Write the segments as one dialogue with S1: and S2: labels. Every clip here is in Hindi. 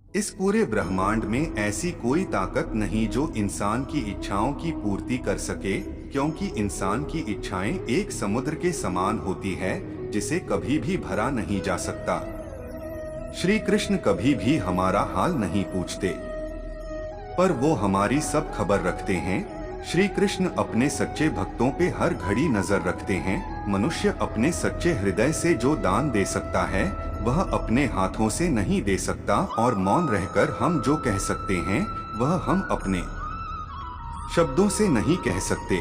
S1: इस पूरे ब्रह्मांड में ऐसी कोई ताकत नहीं जो इंसान की इच्छाओं की पूर्ति कर सके, क्योंकि इंसान की इच्छाएं एक समुद्र के समान होती है जिसे कभी भी भरा नहीं जा सकता। श्री कृष्ण कभी भी हमारा हाल नहीं पूछते, पर वो हमारी सब खबर रखते हैं। श्री कृष्ण अपने सच्चे भक्तों पे हर घड़ी नजर रखते हैं। मनुष्य अपने सच्चे हृदय से जो दान दे सकता है वह अपने हाथों से नहीं दे सकता, और मौन रहकर हम जो कह सकते हैं वह हम अपने शब्दों से नहीं कह सकते।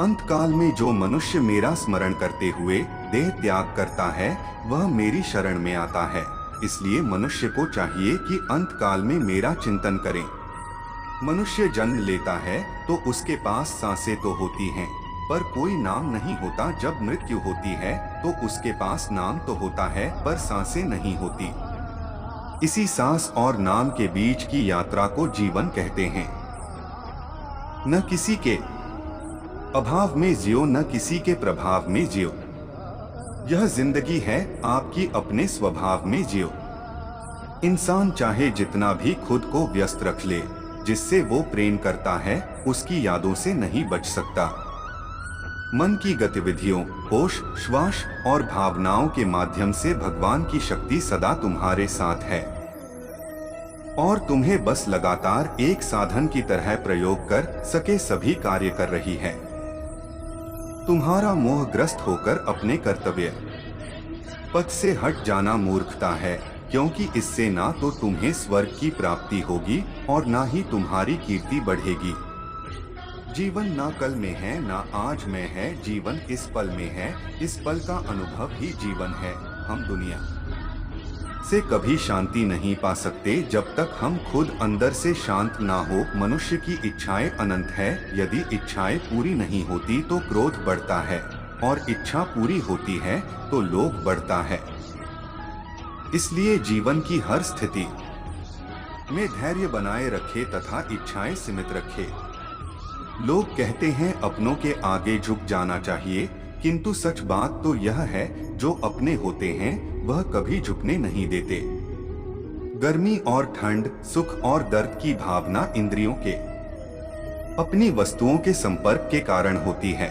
S1: अंतकाल में जो मनुष्य मेरा स्मरण करते हुए देह त्याग करता है वह मेरी शरण में आता है। इसलिए मनुष्य को चाहिए कि अंतकाल में मेरा चिंतन करें। मनुष्य जन्म लेता है तो उसके पास सांसें तो होती हैं, पर कोई नाम नहीं होता। जब मृत्यु होती है तो उसके पास नाम तो होता है, पर सांसें नहीं होती। इसी सांस और नाम के बीच की यात्रा को जीवन कहते हैं। न किसी के अभाव में जियो, न किसी के प्रभाव में जियो। यह जिंदगी है आपकी अपने स्वभाव में जियो। इंसान चाहे जितना भी खुद को व्यस्त रख ले, जिससे वो प्रेम करता है उसकी यादों से नहीं बच सकता। मन की गतिविधियों, होश, श्वास और भावनाओं के माध्यम से भगवान की शक्ति सदा तुम्हारे साथ है और तुम्हें बस लगातार एक साधन की तरह प्रयोग कर सके सभी कार्य कर रही है। तुम्हारा मोहग्रस्त होकर अपने कर्तव्य पथ से हट जाना मूर्खता है, क्योंकि इससे ना तो तुम्हें स्वर्ग की प्राप्ति होगी और ना ही तुम्हारी कीर्ति बढ़ेगी। जीवन ना कल में है ना आज में है, जीवन इस पल में है। इस पल का अनुभव ही जीवन है। हम दुनिया से कभी शांति नहीं पा सकते जब तक हम खुद अंदर से शांत ना हो। मनुष्य की इच्छाएं अनंत है। यदि इच्छाएं पूरी नहीं होती तो क्रोध बढ़ता है, और इच्छा पूरी होती है तो लोभ बढ़ता है। इसलिए जीवन की हर स्थिति में धैर्य बनाए रखे तथा इच्छाएं सीमित रखे। लोग कहते हैं अपनों के आगे झुक जाना चाहिए, किंतु सच बात तो यह है जो अपने होते हैं वह कभी झुकने नहीं देते। गर्मी और ठंड, सुख और दर्द की भावना इंद्रियों के अपनी वस्तुओं के संपर्क के कारण होती है।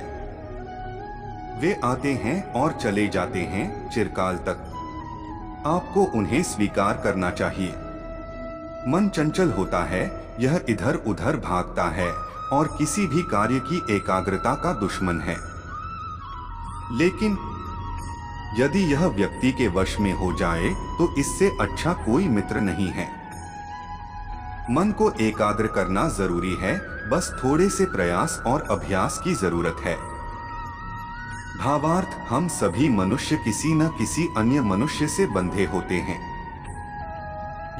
S1: वे आते हैं और चले जाते हैं चिरकाल तक। आपको उन्हें स्वीकार करना चाहिए। मन चंचल होता है, यह इधर उधर भागता है और किसी भी कार्य की एकाग्रता का दुश्मन है। लेकिन यदि यह व्यक्ति के वश में हो जाए तो इससे अच्छा कोई मित्र नहीं है। मन को एकाग्र करना जरूरी है, बस थोड़े से प्रयास और अभ्यास की जरूरत है। भावार्थ, हम सभी मनुष्य किसी न किसी अन्य मनुष्य से बंधे होते हैं,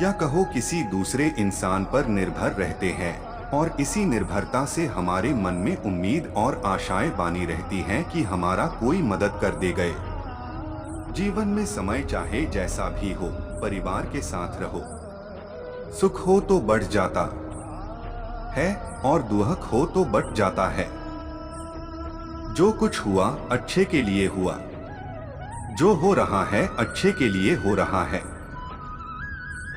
S1: या कहो किसी दूसरे इंसान पर निर्भर रहते हैं, और इसी निर्भरता से हमारे मन में उम्मीद और आशाएं बानी रहती हैं कि हमारा कोई मदद कर दे गए। जीवन में समय चाहे जैसा भी हो, परिवार के साथ रहो। सुख हो तो बढ़ जाता है और दुख हो तो बट जाता है। जो कुछ हुआ अच्छे के लिए हुआ, जो हो रहा है अच्छे के लिए हो रहा है,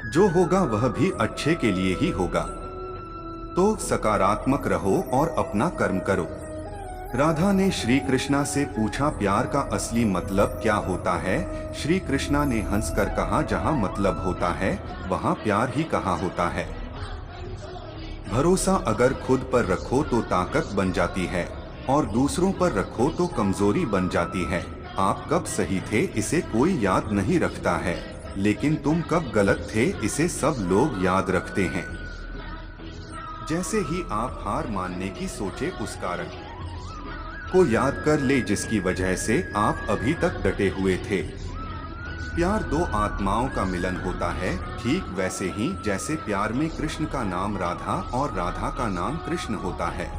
S1: जो होगा वह भी अच्छे के लिए ही होगा। तो सकारात्मक रहो और अपना कर्म करो। राधा ने श्री कृष्णा से पूछा, प्यार का असली मतलब क्या होता है? श्री कृष्णा ने हंसकर कहा, जहाँ मतलब होता है वहाँ प्यार ही कहाँ होता है। भरोसा अगर खुद पर रखो तो ताकत बन जाती है, और दूसरों पर रखो तो कमजोरी बन जाती है। आप कब सही थे इसे कोई याद नहीं रखता है, लेकिन तुम कब गलत थे इसे सब लोग याद रखते हैं। जैसे ही आप हार मानने की सोचे उस कारण को याद कर ले जिसकी वजह से आप अभी तक डटे हुए थे। प्यार दो आत्माओं का मिलन होता है, ठीक वैसे ही जैसे प्यार में कृष्ण का नाम राधा और राधा का नाम कृष्ण होता है।